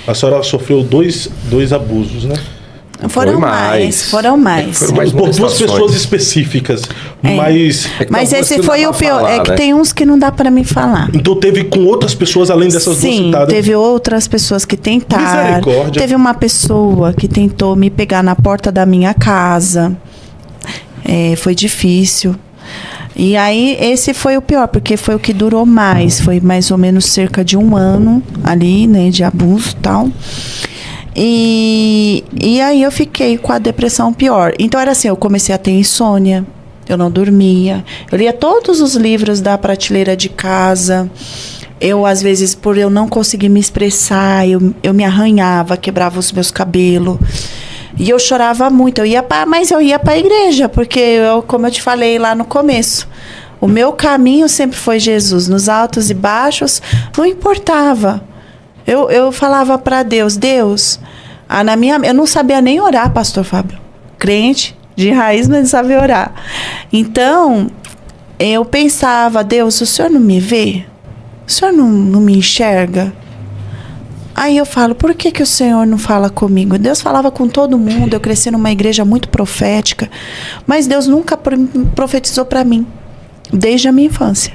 A senhora sofreu dois abusos, né? Foram mais. Por duas pessoas específicas. Mas esse foi o pior. É que tem uns que não dá para me falar. Então teve com outras pessoas além dessas duas citadas? Sim, teve outras pessoas que tentaram. Misericórdia. Teve uma pessoa que tentou me pegar na porta da minha casa. Foi difícil. E aí, esse foi o pior, porque foi o que durou mais. Foi mais ou menos cerca de 1 ano ali, né, de abuso e tal. E aí eu fiquei com a depressão pior. Então era assim, eu comecei a ter insônia, eu não dormia. Eu lia todos os livros da prateleira de casa. Eu, às vezes, por eu não conseguir me expressar, eu me arranhava, quebrava os meus cabelos. E eu chorava muito. Mas eu ia para a igreja, porque, como eu te falei lá no começo, o meu caminho sempre foi Jesus. Nos altos e baixos, não importava. Eu falava para Deus, eu não sabia nem orar, pastor Fábio. Crente de raiz, mas não sabia orar. Então, eu pensava, Deus, o senhor não me vê? O senhor não me enxerga? Aí eu falo, por que o senhor não fala comigo? Deus falava com todo mundo, eu cresci numa igreja muito profética, mas Deus nunca profetizou para mim, desde a minha infância.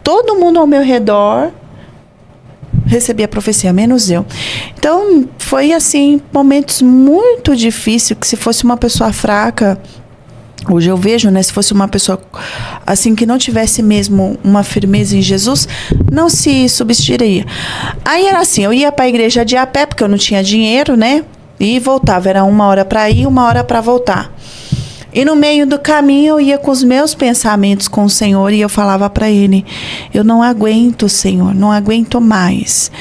Todo mundo ao meu redor recebia a profecia, menos eu. Então, foi assim, momentos muito difíceis, que se fosse uma pessoa fraca, hoje eu vejo, né, se fosse uma pessoa assim, que não tivesse mesmo uma firmeza em Jesus, não se substituiria. Aí era assim, eu ia para a igreja de a pé, porque eu não tinha dinheiro, né, e voltava, era 1 hora para ir, 1 hora para voltar. E no meio do caminho eu ia com os meus pensamentos com o Senhor e eu falava para Ele, eu não aguento, Senhor, não aguento mais.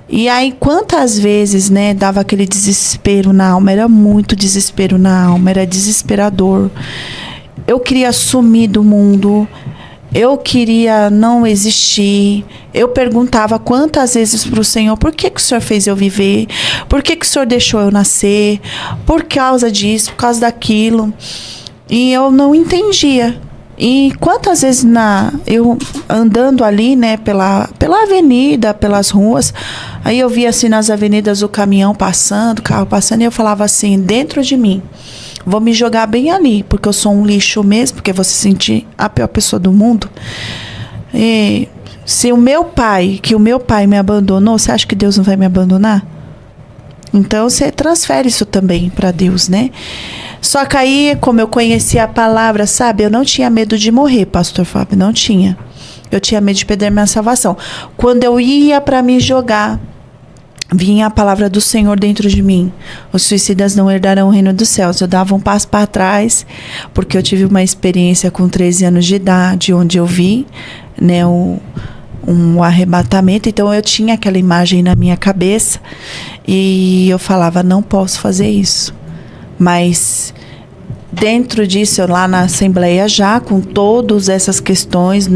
E aí quantas vezes, né, dava aquele desespero na alma, era muito desespero na alma, era desesperador. Eu queria sumir do mundo, eu queria não existir. Eu perguntava quantas vezes para o Senhor, por que o Senhor fez eu viver? Por que o Senhor deixou eu nascer? Por causa disso, por causa daquilo. E eu não entendia. E quantas vezes eu andando ali, né, pela avenida, pelas ruas, aí eu via assim nas avenidas o caminhão passando, o carro passando, e eu falava assim, dentro de mim, vou me jogar bem ali, porque eu sou um lixo mesmo, porque você sentir a pior pessoa do mundo. E se o meu pai me abandonou, você acha que Deus não vai me abandonar? Então você transfere isso também para Deus, né? Só que aí, como eu conhecia a palavra, sabe? Eu não tinha medo de morrer, pastor Fábio, não tinha. Eu tinha medo de perder minha salvação. Quando eu ia para me jogar, vinha a palavra do Senhor dentro de mim. Os suicidas não herdarão o reino dos céus. Eu dava um passo para trás, porque eu tive uma experiência com 13 anos de idade, onde eu vi, né, um arrebatamento. Então eu tinha aquela imagem na minha cabeça e eu falava, não posso fazer isso. Mas dentro disso, eu lá na Assembleia já, com todas essas questões,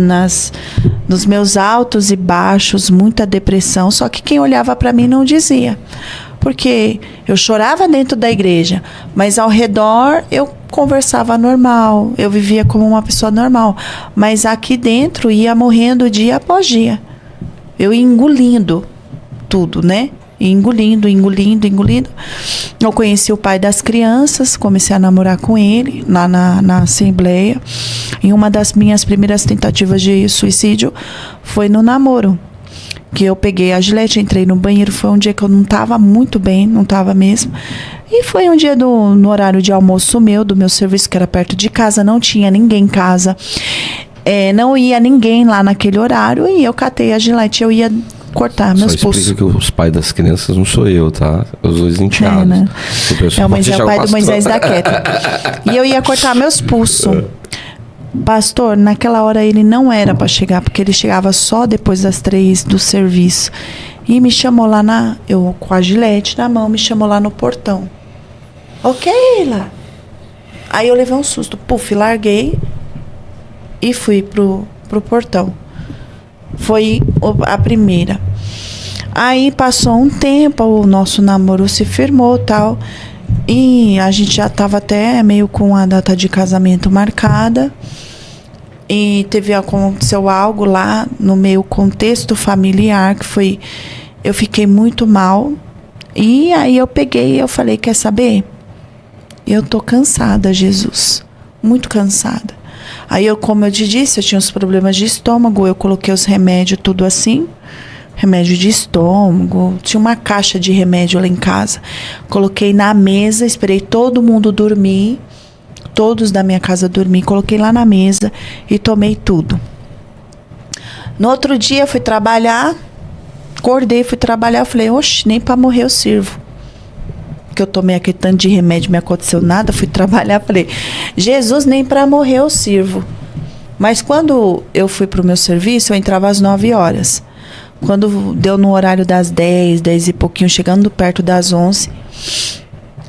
nos meus altos e baixos, muita depressão, só que quem olhava para mim não dizia. Porque eu chorava dentro da igreja, mas ao redor eu conversava normal, eu vivia como uma pessoa normal. Mas aqui dentro ia morrendo dia após dia. Eu ia engolindo tudo, né? Engolindo. Eu conheci o pai das crianças, comecei a namorar com ele lá na Assembleia. E uma das minhas primeiras tentativas de suicídio foi no namoro. Que eu peguei a Gillette, entrei no banheiro, foi um dia que eu não estava muito bem, não estava mesmo. E foi um dia no horário de almoço do meu serviço, que era perto de casa, não tinha ninguém em casa. Não ia ninguém lá naquele horário e eu catei a Gillette, eu ia cortar meus pulsos. Só explica que os pais das crianças não sou eu, tá? Os dois enteados. Né? É o pai do Moisés da Queta. E eu ia cortar meus pulsos. Pastor, naquela hora ele não era para chegar, porque ele chegava só depois das 3 do serviço. E me chamou lá eu com a Gillette na mão, me chamou lá no portão. Ok, lá. Aí eu levei um susto. Puf, larguei e fui pro portão. Foi a primeira. Aí passou um tempo, o nosso namoro se firmou e tal. E a gente já estava até meio com a data de casamento marcada. E aconteceu algo lá no meu contexto familiar, que foi... Eu fiquei muito mal. E aí eu peguei e eu falei, quer saber? Eu tô cansada, Jesus. Muito cansada. Aí eu, como eu te disse, eu tinha uns problemas de estômago, eu coloquei os remédios tudo assim. Remédio de estômago, tinha uma caixa de remédio lá em casa. Coloquei na mesa, esperei todo mundo dormir, todos da minha casa dormir, coloquei lá na mesa e tomei tudo. No outro dia fui trabalhar, acordei, fui trabalhar, eu falei, oxe, nem pra morrer eu sirvo. Porque eu tomei aquele tanto de remédio, não me aconteceu nada, fui trabalhar, falei, Jesus, nem pra morrer eu sirvo. Mas quando eu fui pro meu serviço, eu entrava às 9 horas. Quando deu no horário das 10, 10 e pouquinho, chegando perto das 11,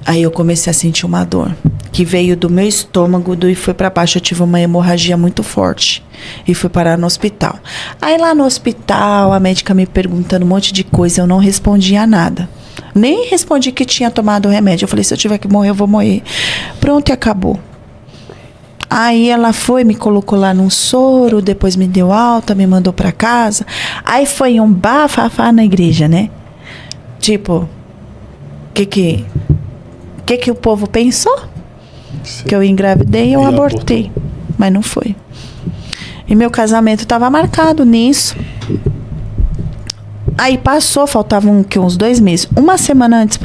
aí eu comecei a sentir uma dor, que veio do meu estômago e foi para baixo. Eu tive uma hemorragia muito forte e fui parar no hospital. Aí lá no hospital, a médica me perguntando um monte de coisa, eu não respondia nada. Nem respondi que tinha tomado o remédio. Eu falei, se eu tiver que morrer, eu vou morrer. Pronto, e acabou. Aí ela foi, me colocou lá num soro, depois me deu alta, me mandou pra casa. Aí foi um bafafá na igreja, né? Tipo, que o povo pensou? Sim. Que eu engravidei e eu abortei. Mas não foi. E meu casamento estava marcado nisso. Aí passou, faltavam uns 2 meses. Uma semana antes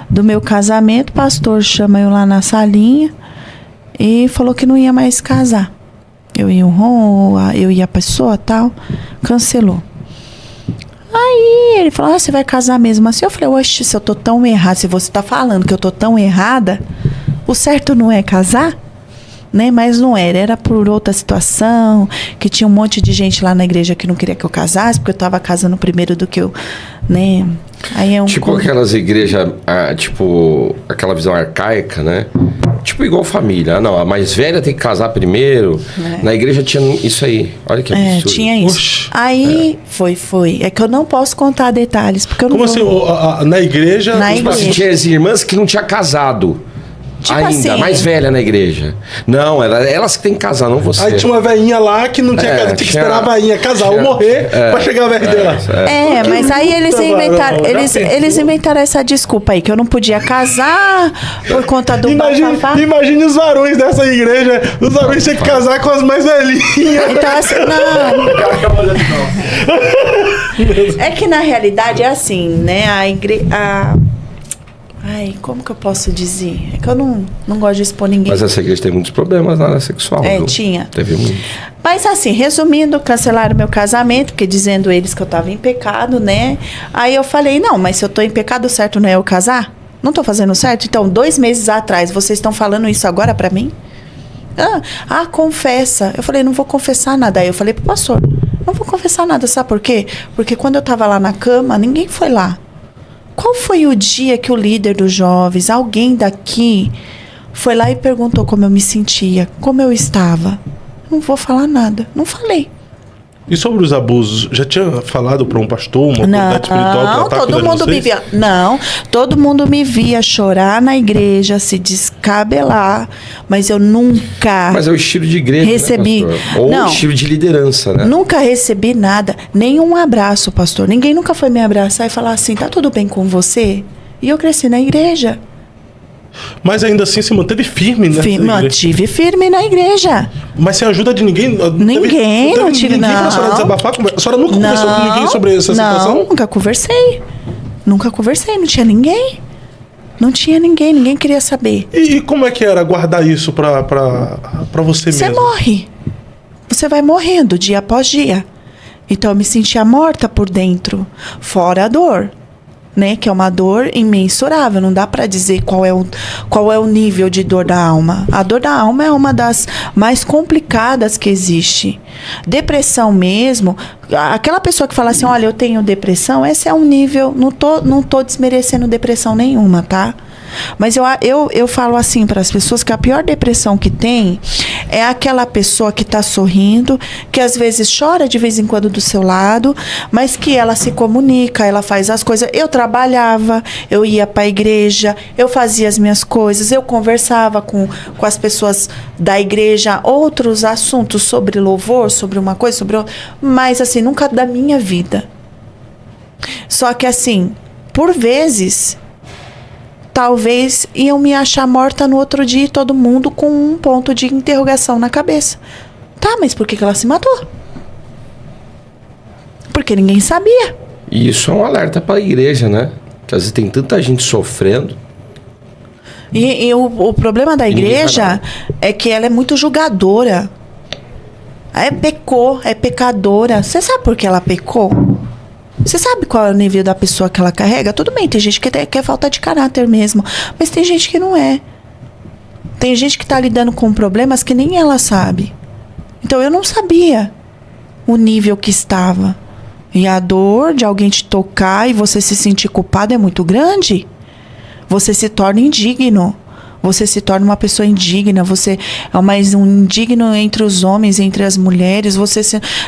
do meu casamento, o pastor chama eu lá na salinha e falou que não ia mais casar. Eu ia a pessoa tal, cancelou. Aí ele falou, você vai casar mesmo assim? Eu falei, oxe, se eu tô tão errada, se você tá falando que eu tô tão errada, o certo não é casar? Né? Mas não era por outra situação, que tinha um monte de gente lá na igreja que não queria que eu casasse, porque eu tava casando primeiro do que eu, né? Aí é tipo aquelas igrejas, tipo, aquela visão arcaica, né? Tipo igual família. Não, a mais velha tem que casar primeiro. É. Na igreja tinha isso aí. Olha que absurdo. Tinha isso. Oxi. Aí foi. É que eu não posso contar detalhes, porque eu não Como vou... assim? Na igreja... Assim, tinha as irmãs que não tinham casado. Tipo ainda, assim, mais velha na igreja. Não, elas que têm que casar, não você. Aí tinha uma velhinha lá que não tinha casado, tinha que esperar a velhinha casar ou morrer pra chegar a velha dela. Mas aí eles inventaram essa desculpa aí, que eu não podia casar por conta do bafafá. Imagine os varões dessa igreja. Os varões tinham que casar com as mais velhinhas. Então assim, não. É que na realidade é assim, né? Ai, como que eu posso dizer? É que eu não gosto de expor ninguém. Mas essa igreja tem muitos problemas na área sexual. Viu? Tinha. Teve muito. Mas assim, resumindo, cancelaram meu casamento, porque dizendo eles que eu tava em pecado, né? Aí eu falei, não, mas se eu tô em pecado, certo não é eu casar? Não tô fazendo certo? Então, 2 meses atrás, vocês estão falando isso agora pra mim? Confessa. Eu falei, não vou confessar nada. Aí eu falei pro pastor, não vou confessar nada, sabe por quê? Porque quando eu tava lá na cama, ninguém foi lá. Qual foi o dia que o líder dos jovens, alguém daqui, foi lá e perguntou como eu me sentia, como eu estava? Não vou falar nada. Não falei. E sobre os abusos, já tinha falado para um pastor, uma autoridade espiritual tratar todo mundo me via. Não, todo mundo me via chorar na igreja, se descabelar, mas eu nunca. Mas é o estilo de igreja, recebi, né, pastor? Ou o estilo de liderança, né? Nunca recebi nada, nem um abraço, pastor. Ninguém nunca foi me abraçar e falar assim, tá tudo bem com você? E eu cresci na igreja. Mas ainda assim se manteve firme, né? Mantive firme na igreja. Mas sem ajuda de ninguém? Ninguém, não tive ninguém pra senhora desabafar? A senhora nunca conversou com ninguém sobre essa situação? Não, nunca conversei, não tinha ninguém. Não tinha ninguém queria saber. E como é que era guardar isso pra você mesmo? Você morre. Você vai morrendo dia após dia. Então eu me sentia morta por dentro, fora a dor. Né, que é uma dor imensurável, não dá para dizer qual é o nível de dor da alma. A dor da alma é uma das mais complicadas que existe. Depressão mesmo, aquela pessoa que fala assim, olha, eu tenho depressão, esse é um nível, não tô desmerecendo depressão nenhuma, tá? Mas eu falo assim para as pessoas que a pior depressão que tem é aquela pessoa que está sorrindo, que às vezes chora de vez em quando do seu lado, mas que ela se comunica, ela faz as coisas. Eu trabalhava, eu ia para a igreja, eu fazia as minhas coisas, eu conversava com as pessoas da igreja, outros assuntos sobre louvor, sobre uma coisa, sobre outra, mas assim, nunca da minha vida. Só que assim, por vezes, talvez iam me achar morta no outro dia e todo mundo com um ponto de interrogação na cabeça. Tá, mas por que ela se matou? Porque ninguém sabia. E isso é um alerta para a igreja, né? Que às vezes tem tanta gente sofrendo. E o problema da igreja é que ela é muito julgadora. Pecou, é pecadora. Você sabe por que ela pecou? Você sabe qual é o nível da pessoa que ela carrega? Tudo bem, tem gente que é falta de caráter mesmo. Mas tem gente que não é. Tem gente que tá lidando com problemas que nem ela sabe. Então eu não sabia o nível que estava. E a dor de alguém te tocar e você se sentir culpado é muito grande. Você se torna indigno. Você se torna uma pessoa indigna. Você é mais um indigno entre os homens, entre as mulheres. Você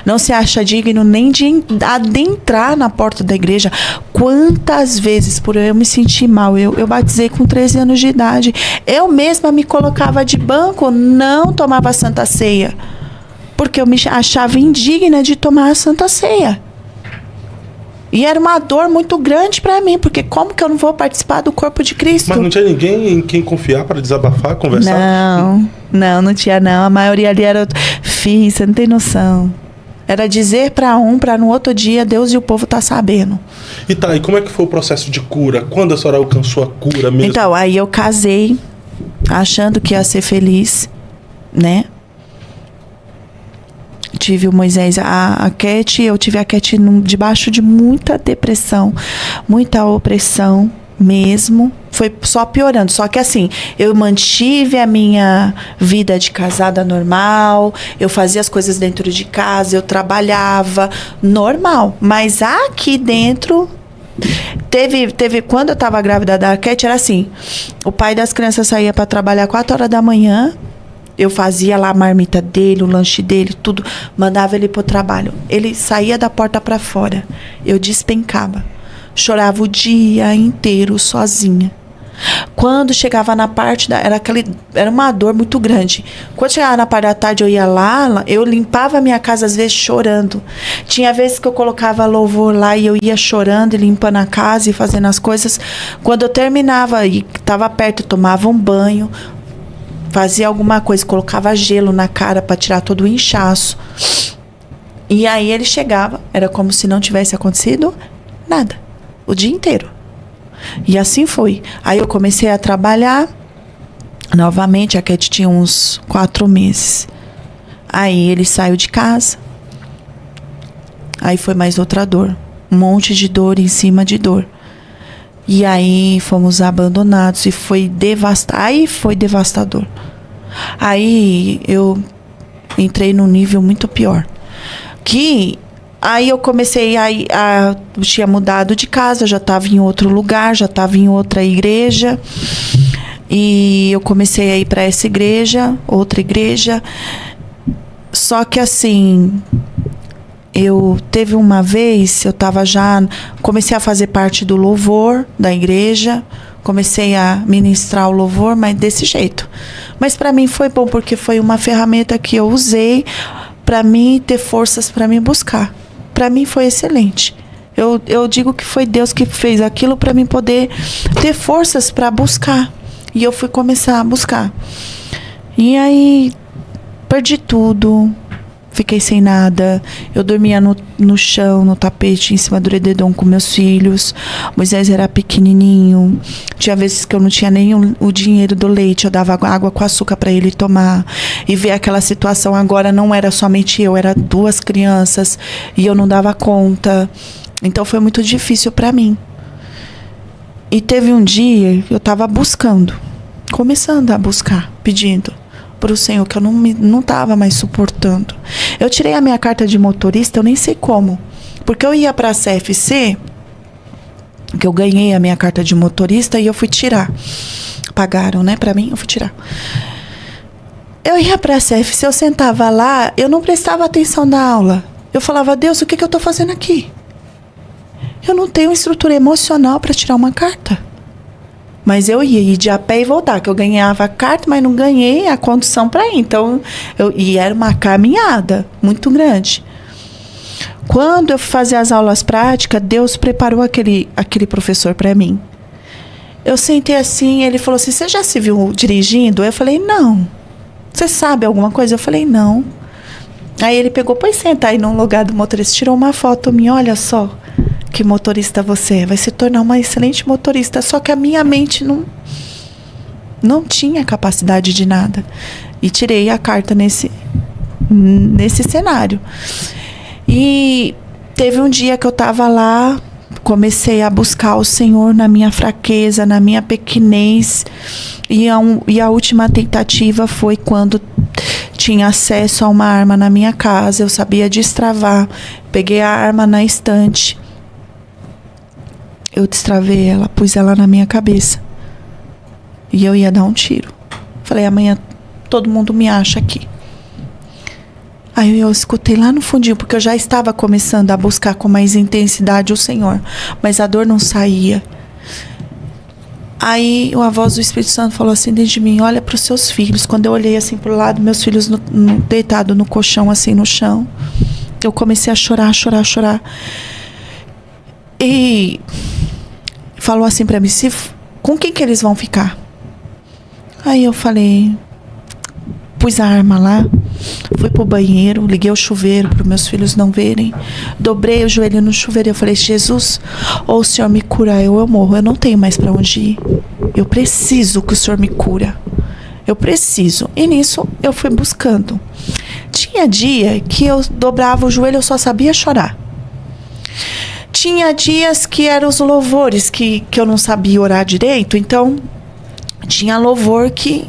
não se acha digno nem de adentrar na porta da igreja. Quantas vezes por eu me sentir mal? Eu batizei com 13 anos de idade. Eu mesma me colocava de banco, não tomava a Santa Ceia. Porque eu me achava indigna de tomar a Santa Ceia. E era uma dor muito grande para mim, porque como que eu não vou participar do corpo de Cristo? Mas não tinha ninguém em quem confiar para desabafar, conversar? Não tinha não. A maioria ali era... Filho, você não tem noção. Era dizer para no outro dia, Deus e o povo tá sabendo. E como é que foi o processo de cura? Quando a senhora alcançou a cura mesmo? Então, aí eu casei, achando que ia ser feliz, né? Tive o Moisés, a Cat, eu tive a Cat debaixo de muita depressão, muita opressão mesmo. Foi só piorando. Só que assim, eu mantive a minha vida de casada normal, eu fazia as coisas dentro de casa, eu trabalhava normal. Mas aqui dentro, teve quando eu tava grávida da Cat, era assim, o pai das crianças saía para trabalhar 4 horas da manhã, eu fazia lá a marmita dele, o lanche dele, tudo, mandava ele pro trabalho. Ele saía da porta para fora, eu despencava. Chorava o dia inteiro sozinha. Quando chegava na parte era uma dor muito grande. Quando chegava na parte da tarde, eu ia lá, eu limpava a minha casa às vezes chorando. Tinha vezes que eu colocava louvor lá e eu ia chorando e limpando a casa e fazendo as coisas. Quando eu terminava e estava perto, eu tomava um banho, fazia alguma coisa, colocava gelo na cara para tirar todo o inchaço. E aí ele chegava, era como se não tivesse acontecido nada, o dia inteiro. E assim foi. Aí eu comecei a trabalhar novamente, a Cat tinha uns 4 meses. Aí ele saiu de casa. Aí foi mais outra dor, um monte de dor em cima de dor. E aí fomos abandonados e foi devastador. Aí foi devastador. Aí eu entrei num nível muito pior. Aí eu comecei eu tinha mudado de casa, já estava em outro lugar, já estava em outra igreja. E eu comecei a ir para essa igreja, outra igreja. Só que assim, teve uma vez, comecei a fazer parte do louvor da igreja, comecei a ministrar o louvor, mas desse jeito. Mas para mim foi bom, porque foi uma ferramenta que eu usei para mim ter forças para me buscar. Para mim foi excelente. Eu digo que foi Deus que fez aquilo para mim poder ter forças para buscar. E eu fui começar a buscar. E aí perdi tudo. Fiquei sem nada. Eu dormia no chão, no tapete, em cima do edredom com meus filhos. Moisés era pequenininho. Tinha vezes que eu não tinha nem o dinheiro do leite. Eu dava água com açúcar para ele tomar. E ver aquela situação agora não era somente eu, era 2 crianças. E eu não dava conta. Então foi muito difícil para mim. E teve um dia, eu estava buscando. Começando a buscar, pedindo para o Senhor, que eu não estava mais suportando. Eu tirei a minha carta de motorista, eu nem sei como. Porque eu ia para a CFC, que eu ganhei a minha carta de motorista e eu fui tirar. Pagaram, né, para mim, eu fui tirar. Eu ia para a CFC, eu sentava lá, eu não prestava atenção na aula. Eu falava, Deus, o que eu estou fazendo aqui? Eu não tenho estrutura emocional para tirar uma carta. Mas eu ia ir de a pé e voltar, que eu ganhava a carta, mas não ganhei a condução para ir. Então, e era uma caminhada muito grande. Quando eu fui fazer as aulas práticas, Deus preparou aquele professor para mim. Eu sentei assim, ele falou assim, você já se viu dirigindo? Eu falei, não. Você sabe alguma coisa? Eu falei, não. Aí ele pegou, pois senta aí no lugar do motorista, tirou uma foto minha, olha só que motorista você é, vai se tornar uma excelente motorista. Só que a minha mente não tinha capacidade de nada. E tirei a carta nesse cenário. E teve um dia que eu estava lá, comecei a buscar o Senhor na minha fraqueza, na minha pequenez. E a última tentativa foi quando tinha acesso a uma arma na minha casa. Eu sabia destravar. Peguei a arma na estante. Eu destravei ela, pus ela na minha cabeça. E eu ia dar um tiro. Falei, amanhã todo mundo me acha aqui. Aí eu escutei lá no fundinho, porque eu já estava começando a buscar com mais intensidade o Senhor. Mas a dor não saía. Aí a voz do Espírito Santo falou assim dentro de mim, olha para os seus filhos. Quando eu olhei assim para o lado, meus filhos deitados no colchão, assim no chão. Eu comecei a chorar. E falou assim para mim, com quem que eles vão ficar? Aí eu falei, pus a arma lá, fui pro banheiro, liguei o chuveiro para os meus filhos não verem, dobrei o joelho no chuveiro e eu falei, Jesus, ou o Senhor me cura, eu morro, eu não tenho mais para onde ir, eu preciso que o Senhor me cura, eu preciso. E nisso eu fui buscando. Tinha dia que eu dobrava o joelho, eu só sabia chorar. Tinha dias que eram os louvores que eu não sabia orar direito, então tinha louvor que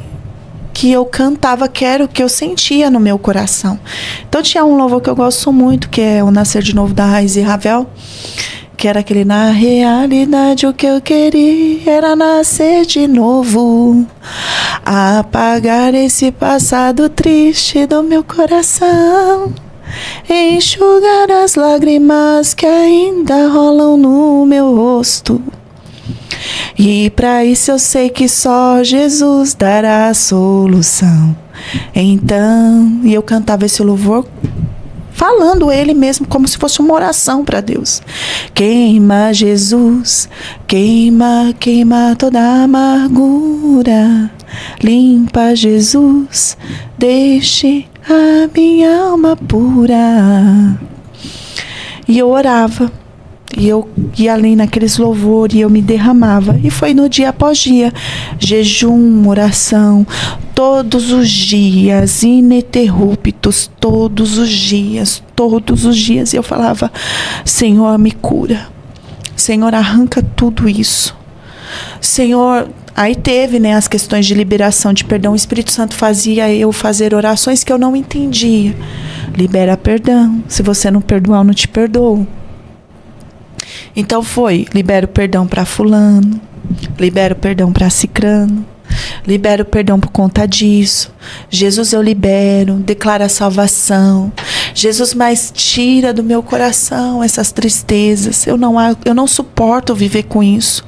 eu cantava, que era o que eu sentia no meu coração. Então tinha um louvor que eu gosto muito, que é o Nascer de Novo da Raiz e Ravel, que era aquele, na realidade o que eu queria era nascer de novo, apagar esse passado triste do meu coração, enxugar as lágrimas que ainda rolam no meu rosto. E para isso eu sei que só Jesus dará a solução. Então, e eu cantava esse louvor falando ele mesmo como se fosse uma oração para Deus. Queima, Jesus, queima, queima toda a amargura. Limpa, Jesus, deixe a minha alma pura. E eu orava. E eu ia ali naqueles louvores e eu me derramava. E foi no dia após dia. Jejum, oração, todos os dias, ininterruptos, todos os dias. E eu falava, Senhor, me cura. Senhor, arranca tudo isso. Senhor, aí teve, né, as questões de liberação, de perdão. O Espírito Santo fazia eu fazer orações que eu não entendia. Libera perdão. Se você não perdoar, eu não te perdoo. Então foi, libero perdão para fulano, libero perdão para cicrano, libero perdão por conta disso. Jesus, eu libero, declaro a salvação. Jesus, mas tira do meu coração essas tristezas. Eu não suporto viver com isso.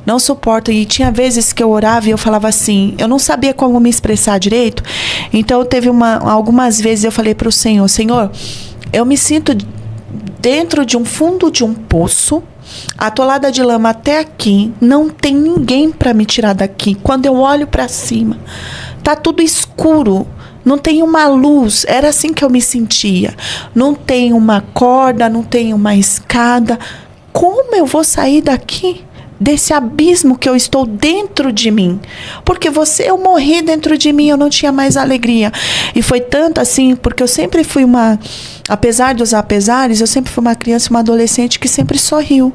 Não suporto. E tinha vezes que eu orava e eu falava assim, eu não sabia como me expressar direito. Então teve algumas vezes eu falei para o Senhor, Senhor, eu me sinto dentro de um fundo de um poço, atolada de lama até aqui, não tem ninguém para me tirar daqui. Quando eu olho para cima, tá tudo escuro, não tem uma luz. Era assim que eu me sentia. Não tem uma corda, não tem uma escada. Como eu vou sair daqui? Desse abismo que eu estou dentro de mim. Porque eu morri dentro de mim, eu não tinha mais alegria. E foi tanto assim, porque eu sempre fui apesar dos apesares, eu sempre fui uma criança, uma adolescente que sempre sorriu.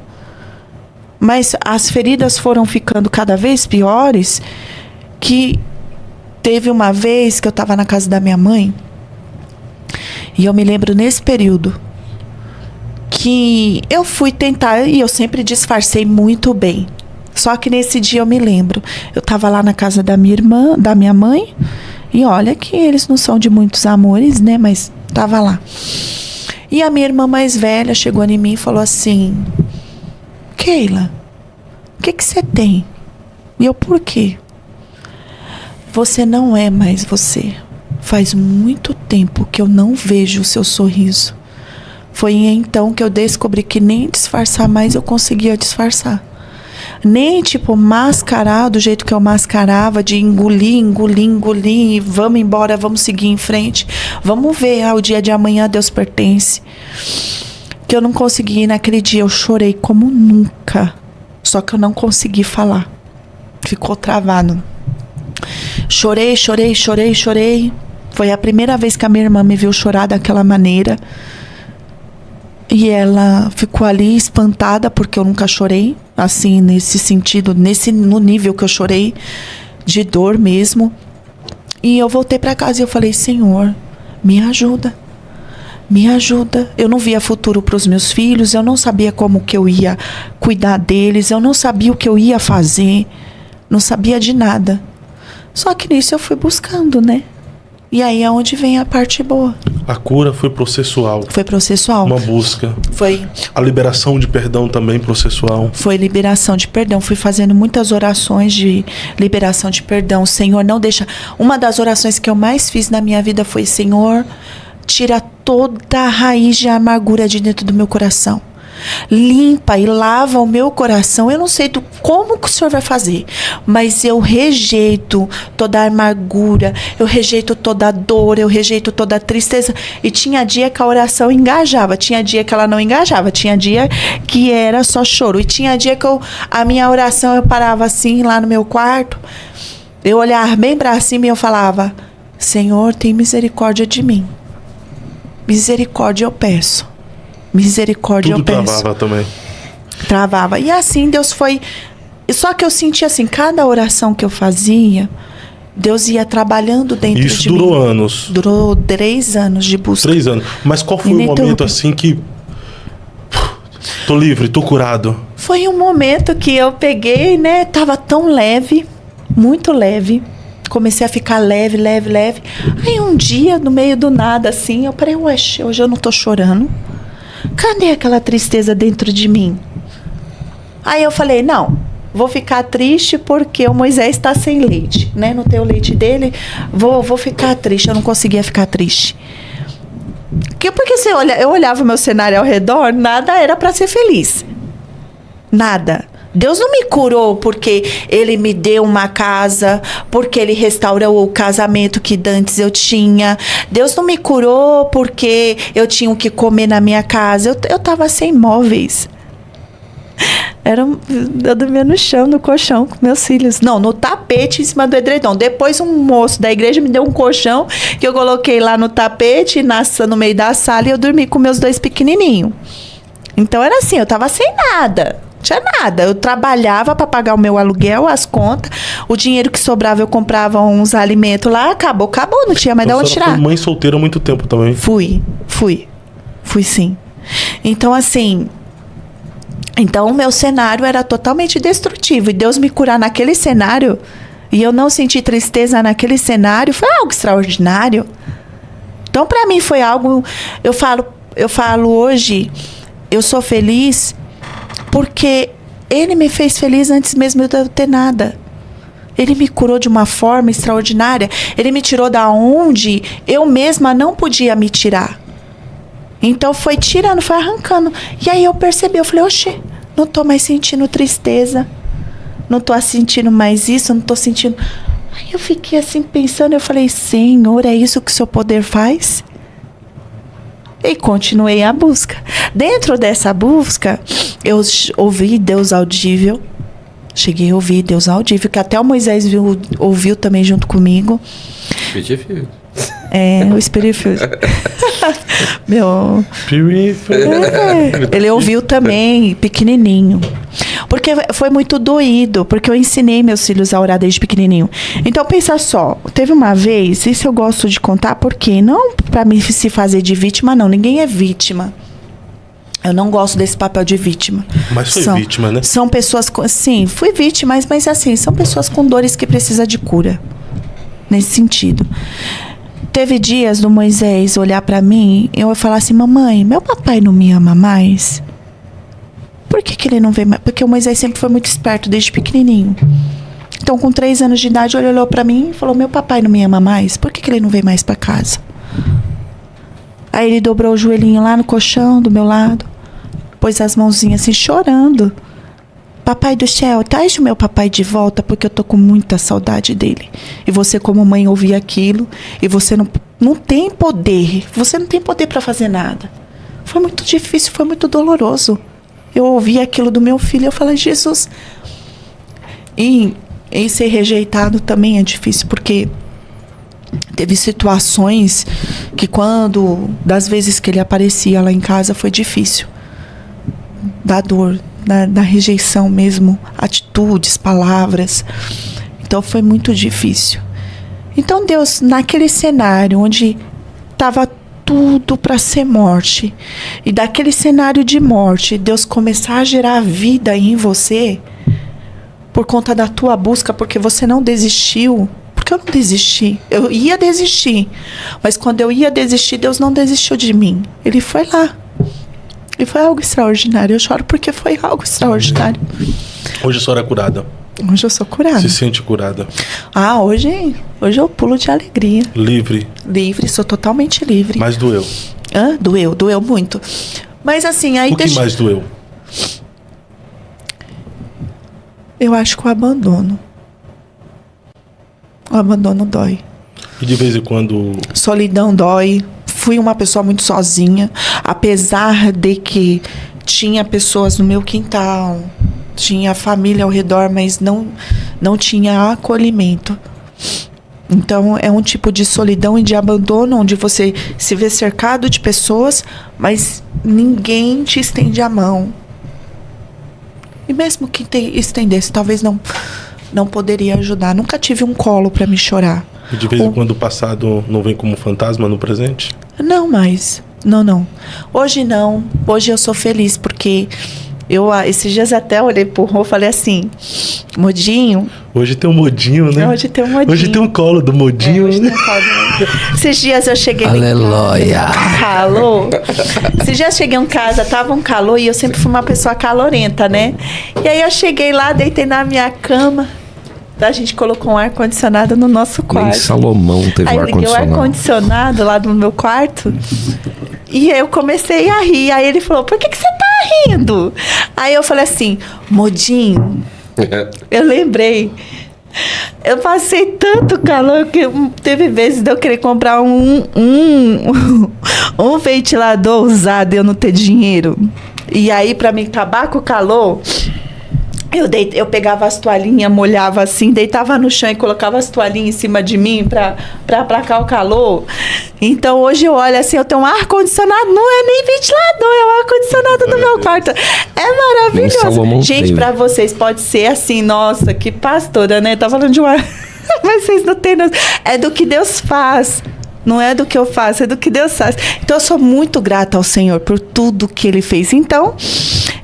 Mas as feridas foram ficando cada vez piores, que teve uma vez que eu estava na casa da minha mãe, e eu me lembro nesse período, que eu fui tentar, e eu sempre disfarcei muito bem. Só que nesse dia eu me lembro, eu estava lá na casa da minha irmã, da minha mãe, e olha que eles não são de muitos amores, né, mas estava lá. E a minha irmã mais velha chegou em mim e falou assim, Keila, o que você tem? E eu, por quê? Você não é mais você. Faz muito tempo que eu não vejo o seu sorriso. Foi então que eu descobri que nem disfarçar mais eu conseguia disfarçar. Nem, tipo, mascarar do jeito que eu mascarava, de engolir, e vamos embora, vamos seguir em frente. Vamos ver, o dia de amanhã Deus pertence. Que eu não consegui ir naquele dia, eu chorei como nunca. Só que eu não consegui falar. Ficou travado. Chorei. Foi a primeira vez que a minha irmã me viu chorar daquela maneira. E ela ficou ali espantada porque eu nunca chorei, assim, nesse sentido, no nível que eu chorei, de dor mesmo. E eu voltei para casa e eu falei, Senhor, me ajuda. Eu não via futuro para os meus filhos, eu não sabia como que eu ia cuidar deles, eu não sabia o que eu ia fazer, não sabia de nada. Só que nisso eu fui buscando, né? E aí é onde vem a parte boa. A cura foi processual. Foi processual. Uma busca. Foi. A liberação de perdão também processual. Foi liberação de perdão. Fui fazendo muitas orações de liberação de perdão. Senhor, não deixa... Uma das orações que eu mais fiz na minha vida foi, Senhor, tira toda a raiz de amargura de dentro do meu coração. Limpa e lava o meu coração. Eu não sei como que o Senhor vai fazer, mas eu rejeito toda a amargura, eu rejeito toda a dor, eu rejeito toda a tristeza. E tinha dia que a oração engajava, tinha dia que ela não engajava, tinha dia que era só choro, e tinha dia que a minha oração, eu parava assim lá no meu quarto, eu olhava bem para cima e eu falava, Senhor, tem misericórdia de mim, misericórdia eu peço. Misericórdia Tudo eu peço. Travava também. Travava. E assim Deus foi... Só que eu sentia assim, cada oração que eu fazia, Deus ia trabalhando dentro de mim. Isso durou anos. Durou 3 anos de busca. 3 anos. Mas qual foi o momento assim que... Tô livre, tô curado. Foi um momento que eu peguei, né? Tava tão leve, muito leve. Comecei a ficar leve. Aí um dia, no meio do nada, assim, eu falei, hoje eu não tô chorando. Cadê aquela tristeza dentro de mim? Aí eu falei, não, vou ficar triste porque o Moisés está sem leite, né? Não tem o leite dele, vou ficar triste. Eu não conseguia ficar triste. Porque você olha, eu olhava o meu cenário ao redor, nada era para ser feliz. Nada. Deus não me curou porque Ele me deu uma casa, porque Ele restaurou o casamento que antes eu tinha. Deus não me curou porque eu tinha o que comer na minha casa. Eu tava sem móveis. Eu dormia no chão, no colchão com meus filhos. Não, no tapete em cima do edredom. Depois um moço da igreja me deu um colchão que eu coloquei lá no tapete, no meio da sala, e eu dormi com meus 2 pequenininhos. Então era assim, eu tava sem nada. Tinha nada, eu trabalhava para pagar o meu aluguel, as contas, o dinheiro que sobrava eu comprava uns alimentos lá, acabou, não tinha mais de onde tirar. Você foi mãe solteira há muito tempo também? Fui sim. Então assim, o meu cenário era totalmente destrutivo, e Deus me curar naquele cenário, e eu não senti tristeza naquele cenário, foi algo extraordinário. Então para mim foi algo, eu falo hoje, eu sou feliz porque Ele me fez feliz antes mesmo de eu ter nada. Ele me curou de uma forma extraordinária. Ele me tirou da onde eu mesma não podia me tirar. Então foi tirando, foi arrancando. E aí eu percebi, eu falei, oxê, não tô mais sentindo tristeza. Não tô sentindo mais isso, não tô sentindo... Aí eu fiquei assim pensando, eu falei, Senhor, é isso que o seu poder faz? E continuei a busca. Dentro dessa busca, eu ouvi Deus audível. Cheguei a ouvir Deus audível, que até o Moisés ouviu também junto comigo. O Spirit Filled. Ele ouviu também, pequenininho. Porque foi muito doído, porque eu ensinei meus filhos a orar desde pequenininho. Então, pensa só, teve uma vez, isso eu gosto de contar, porque não para me se fazer de vítima, não. Ninguém é vítima. Eu não gosto desse papel de vítima. Mas foi vítima, né? São pessoas... Sim, fui vítima, mas assim, são pessoas com dores que precisam de cura. Nesse sentido. Teve dias do Moisés olhar pra mim e eu falar assim, mamãe, meu papai não me ama mais? Por que ele não vem mais? Porque o Moisés sempre foi muito esperto desde pequenininho. Então, com 3 anos de idade, ele olhou pra mim e falou, meu papai não me ama mais? Por que ele não vem mais pra casa? Aí ele dobrou o joelhinho lá no colchão do meu lado, pôs as mãozinhas assim, chorando. Papai do céu, traz o meu papai de volta, porque eu tô com muita saudade dele. E você, como mãe, ouvir aquilo, e você não tem poder. Você não tem poder para fazer nada. Foi muito difícil, foi muito doloroso. Eu ouvi aquilo do meu filho e eu falei, Jesus. E ser rejeitado também é difícil, porque teve situações que das vezes que ele aparecia lá em casa, foi difícil. Da dor, da rejeição mesmo, atitudes, palavras. Então foi muito difícil. Então Deus, naquele cenário onde estava tudo para ser morte, e daquele cenário de morte, Deus começar a gerar vida em você, por conta da tua busca, porque você não desistiu. Porque eu não desisti. Eu ia desistir. Mas quando eu ia desistir, Deus não desistiu de mim. Ele foi lá. E foi algo extraordinário. Eu choro porque foi algo extraordinário. Hoje a senhora é curada? Hoje eu sou curada. Se sente curada? Hoje eu pulo de alegria. Livre? Livre, sou totalmente livre. Mas doeu? Doeu muito. Mas assim, aí... O que mais doeu? Eu acho que o abandono. O abandono dói. E de vez em quando... Solidão dói. Fui uma pessoa muito sozinha, apesar de que tinha pessoas no meu quintal, tinha família ao redor, mas não tinha acolhimento. Então é um tipo de solidão e de abandono, onde você se vê cercado de pessoas, mas ninguém te estende a mão. E mesmo que estendesse, talvez não poderia ajudar. Nunca tive um colo para me chorar. E de vez em quando o passado não vem como fantasma no presente? Não mais. Não. Hoje não. Hoje eu sou feliz, porque esses dias até olhei pro Rô e falei assim, Modinho... Hoje tem um Modinho, né? Hoje tem um Modinho. Hoje tem um colo do Modinho. Hoje tem um colo do Modinho. Esses dias eu cheguei... Aleluia! Calor. Esses dias eu cheguei em casa, tava um calor, e eu sempre fui uma pessoa calorenta, né? E aí eu cheguei lá, deitei na minha cama... A gente colocou um ar-condicionado no nosso quarto. Nem Salomão teve aí um ar-condicionado. Aí liguei o ar-condicionado lá no meu quarto. E eu comecei a rir. Aí ele falou, por que você tá rindo? Aí eu falei assim, Modinho, eu lembrei. Eu passei tanto calor que teve vezes de eu querer comprar um ventilador usado e eu não ter dinheiro. E aí, pra me acabar com o calor... Eu pegava as toalhinhas, molhava assim, deitava no chão e colocava as toalhinhas em cima de mim pra aplacar o calor. Então hoje eu olho assim, eu tenho um ar-condicionado, não é nem ventilador, é um ar-condicionado no meu quarto. É maravilhoso. Gente, pra vocês pode ser assim, nossa, que pastora, né? Tá falando de um ar... Mas vocês não têm noção. É do que Deus faz. Não é do que eu faço, é do que Deus faz. Então eu sou muito grata ao Senhor por tudo que Ele fez. Então,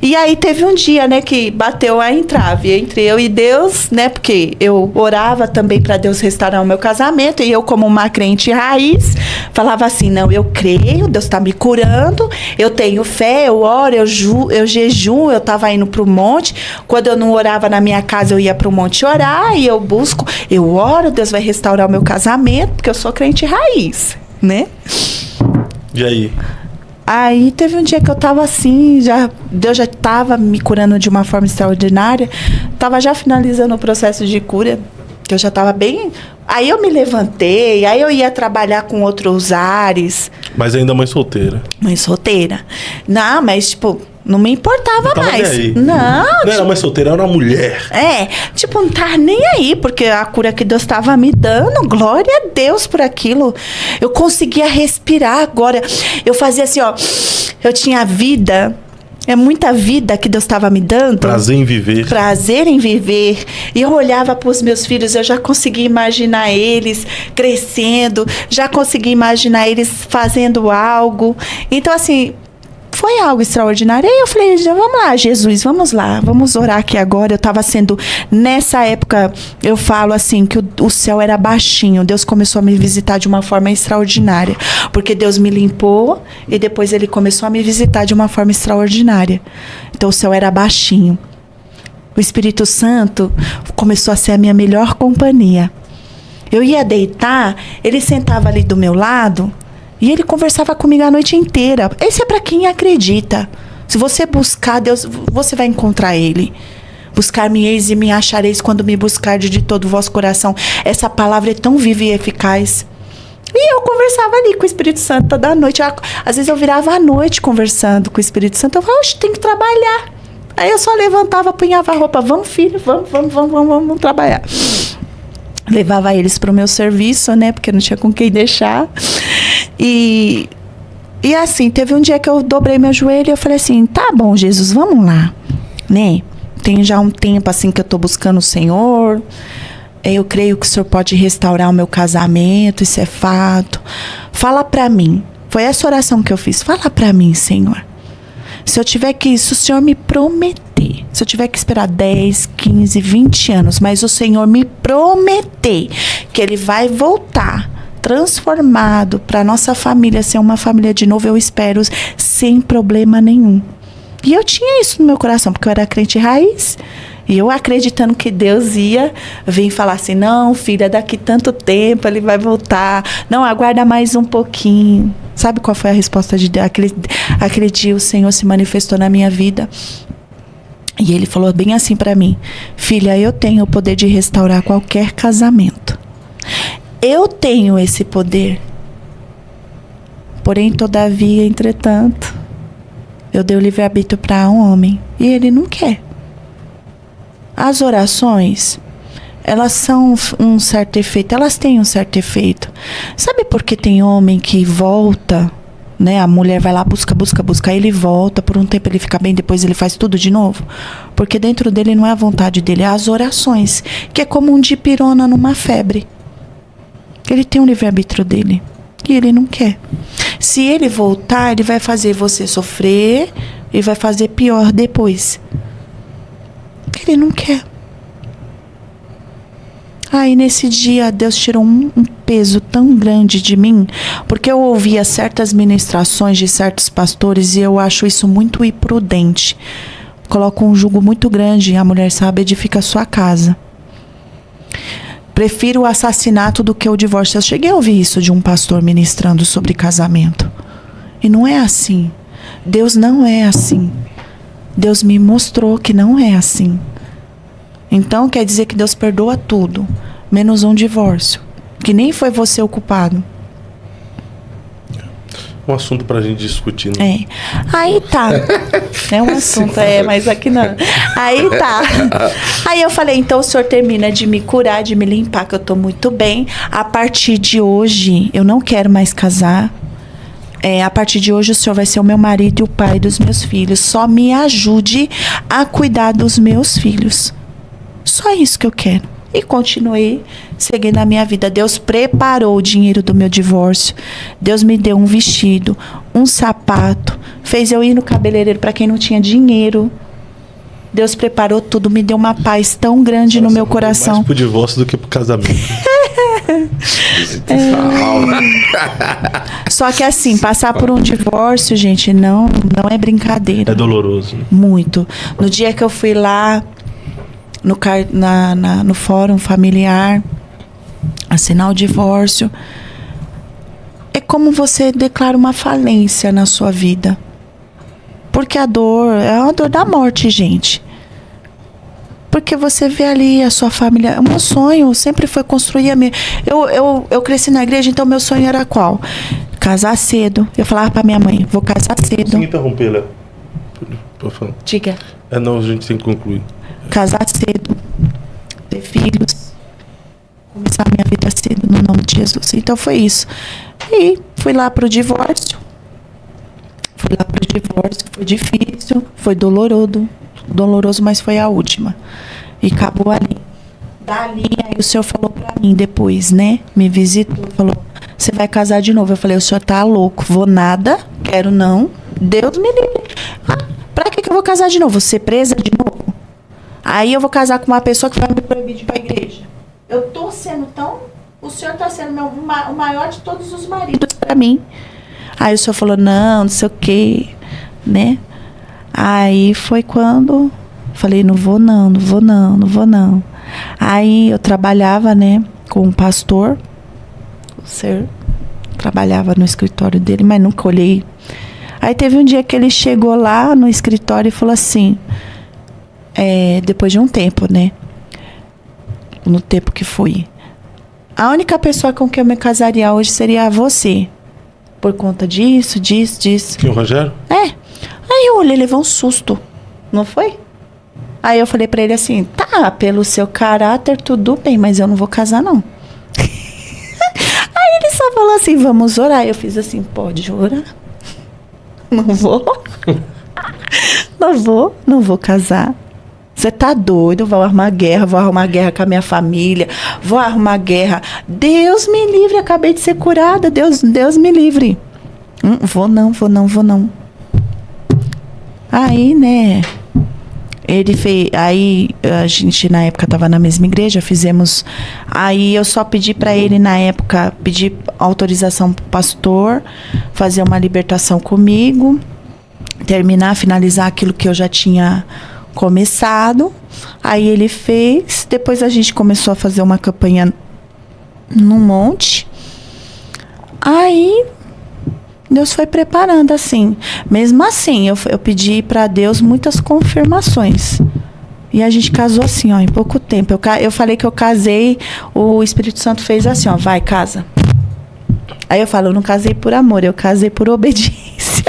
e aí teve um dia, né, que bateu a entrave entre eu e Deus, né, porque eu orava também para Deus restaurar o meu casamento, e eu, como uma crente raiz, falava assim, não, eu creio, Deus está me curando, eu tenho fé, eu oro, eu jejum, eu estava indo para o monte. Quando eu não orava na minha casa, eu ia para o monte orar, e eu busco, eu oro, Deus vai restaurar o meu casamento, porque eu sou crente raiz, né? E aí? Aí teve um dia que eu tava assim, Deus já tava me curando de uma forma extraordinária, tava já finalizando o processo de cura, que eu já tava bem... Aí eu me levantei, aí eu ia trabalhar com outros ares. Mas ainda mãe solteira? Mãe solteira. Não, mas tipo... Não me importava mais. Não era mãe solteira, era uma mulher. Não tava nem aí, porque a cura que Deus estava me dando, glória a Deus por aquilo. Eu conseguia respirar agora. Eu fazia assim, ó. Eu tinha vida. É muita vida que Deus estava me dando. Prazer em viver. Prazer em viver. E eu olhava para os meus filhos, eu já conseguia imaginar eles crescendo, já conseguia imaginar eles fazendo algo. Então, assim... Foi algo extraordinário. Aí eu falei, vamos lá, Jesus, vamos lá, vamos orar aqui agora. Eu estava sendo, nessa época, eu falo assim, que o céu era baixinho. Deus começou a me visitar de uma forma extraordinária. Porque Deus me limpou e depois Ele começou a me visitar de uma forma extraordinária. Então o céu era baixinho. O Espírito Santo começou a ser a minha melhor companhia. Eu ia deitar, Ele sentava ali do meu lado... E ele conversava comigo a noite inteira. Esse é para quem acredita. Se você buscar Deus, você vai encontrar Ele. Buscar-me-eis e me achareis quando me buscardes de todo o vosso coração. Essa palavra é tão viva e eficaz. E eu conversava ali com o Espírito Santo toda noite. Às vezes eu virava à noite conversando com o Espírito Santo. Eu falava, oxe, tem que trabalhar. Aí eu só levantava, punhava a roupa. Vamos, filho, vamos trabalhar. Levava eles para o meu serviço, né? Porque não tinha com quem deixar. E assim, teve um dia que eu dobrei meu joelho e eu falei assim, tá bom, Jesus, vamos lá, né? Tem já um tempo assim que eu tô buscando o Senhor. Eu creio que o Senhor pode restaurar o meu casamento, isso é fato. Fala pra mim. Foi essa oração que eu fiz. Fala pra mim, Senhor. Se o Senhor me prometer, se eu tiver que esperar 10, 15, 20 anos, mas o Senhor me prometer que Ele vai voltar transformado para nossa família ser uma família de novo, eu espero sem problema nenhum. E eu tinha isso no meu coração, porque eu era crente raiz. E eu acreditando que Deus ia vir falar assim, não, filha, daqui tanto tempo ele vai voltar. Não, aguarda mais um pouquinho. Sabe qual foi a resposta de Deus? Aquele dia o Senhor se manifestou na minha vida. E Ele falou bem assim para mim, filha, eu tenho o poder de restaurar qualquer casamento. Eu tenho esse poder. Porém, todavia, entretanto, eu dei o livre-arbítrio para um homem. E ele não quer. As orações, elas são um certo efeito. Elas têm um certo efeito. Sabe por que tem homem que volta, né? A mulher vai lá, busca. Aí ele volta, por um tempo ele fica bem, depois ele faz tudo de novo. Porque dentro dele não é a vontade dele, é as orações. Que é como um dipirona numa febre. Ele tem um livre-arbítrio dele. E ele não quer. Se ele voltar, ele vai fazer você sofrer e vai fazer pior depois. Ele não quer. Aí nesse dia Deus tirou um peso tão grande de mim, porque eu ouvia certas ministrações de certos pastores e eu acho isso muito imprudente. Coloca um jugo muito grande, a mulher sabe, edifica a sua casa. Prefiro o assassinato do que o divórcio. Eu cheguei a ouvir isso de um pastor ministrando sobre casamento. E não é assim. Deus não é assim. Deus me mostrou que não é assim. Então quer dizer que Deus perdoa tudo, menos um divórcio. Que nem foi você o culpado. Um assunto pra gente discutir, né? É. Aí tá. É um assunto, mas aqui não. Aí tá. Aí eu falei, então o Senhor termina de me curar, de me limpar, que eu tô muito bem. A partir de hoje, eu não quero mais casar. A partir de hoje, o Senhor vai ser o meu marido e o pai dos meus filhos. Só me ajude a cuidar dos meus filhos. Só isso que eu quero. E continuei seguindo a minha vida. Deus preparou o dinheiro do meu divórcio. Deus me deu um vestido, um sapato. Fez eu ir no cabeleireiro para quem não tinha dinheiro. Deus preparou tudo. Me deu uma paz tão grande no meu coração. Mais pro divórcio do que pro casamento. Só que assim, passar por um divórcio, gente, não é brincadeira. É doloroso. Né? Muito. No dia que eu fui lá no fórum familiar assinar o divórcio, é como você declara uma falência na sua vida, porque a dor é a dor da morte, gente, porque você vê ali a sua família. O meu sonho sempre foi construir eu cresci na igreja, então meu sonho era qual? Casar cedo. Eu falava pra minha mãe, vou casar cedo. Sem interromper, Léo. Por favor. Diga. Não, a gente tem que concluir. Casar cedo, ter filhos, começar a minha vida cedo no nome de Jesus. Então foi isso. E fui lá pro divórcio. Foi difícil, foi doloroso, mas foi a última. E acabou ali. Dali, aí o Senhor falou pra mim depois, né? Me visitou, falou, você vai casar de novo. Eu falei, o Senhor tá louco, vou nada, quero não. Deus me livre. Pra que eu vou casar de novo? Vou ser presa de novo? Aí eu vou casar com uma pessoa que vai me proibir de ir pra igreja. Eu tô sendo o Senhor tá sendo o maior de todos os maridos pra mim. Aí o Senhor falou, não sei o quê, né? Aí foi quando falei, não vou não. Aí eu trabalhava, né, com um pastor, trabalhava no escritório dele, mas nunca olhei. Aí teve um dia que ele chegou lá no escritório e falou assim, depois de um tempo, né? No tempo que fui. A única pessoa com quem eu me casaria hoje seria você. Por conta disso. Quem, o Rogério? Aí eu olhei, levou um susto. Não foi? Aí eu falei pra ele assim, tá, pelo seu caráter tudo bem, mas eu não vou casar não. Aí ele só falou assim, vamos orar. Eu fiz assim, pode orar. Não vou. Não vou casar. Você tá doido? Vou arrumar guerra com a minha família, vou arrumar guerra. Deus me livre, acabei de ser curada, Deus me livre. Vou não. Aí, né, ele fez, aí a gente na época tava na mesma igreja, fizemos, aí eu só pedi pra ele na época, pedir autorização pro pastor, fazer uma libertação comigo, finalizar aquilo que eu já tinha começado. Aí ele fez, depois a gente começou a fazer uma campanha no monte. Aí Deus foi preparando assim. Mesmo assim, eu pedi para Deus muitas confirmações. E a gente casou assim, ó, em pouco tempo. Eu falei que eu casei, o Espírito Santo fez assim, ó, vai, casa. Aí eu falo, eu não casei por amor, eu casei por obediência.